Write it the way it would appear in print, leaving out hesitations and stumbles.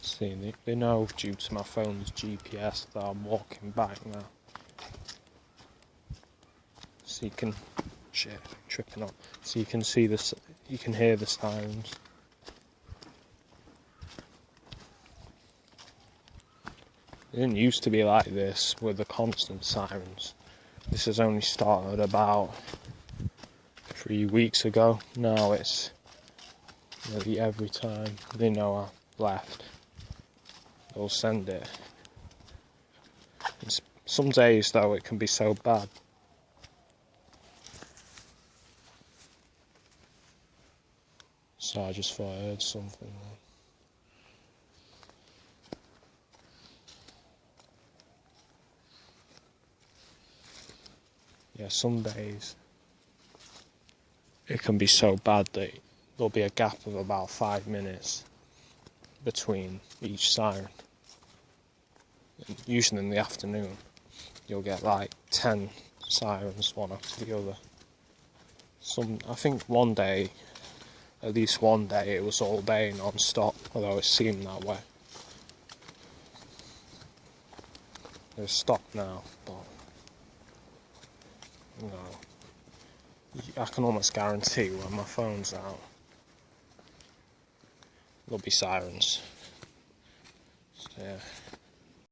See, they know due to my phone's GPS that I'm walking back now. So you can, tripping up. So you can see this, you can hear the sirens. It didn't used to be like this with the constant sirens. This has only started about 3 weeks ago. Now it's nearly every time they know I've left, they'll send it. Some days though it can be so bad. So I just thought I heard something there. Yeah, some days it can be so bad that there'll be a gap of about 5 minutes between each siren. And usually in the afternoon you'll get like 10 sirens, one after the other. I think one day, at least one day, it was all day non-stop, although it seemed that way. They've stopped now, but I can almost guarantee when my phone's out, there'll be sirens. So, yeah.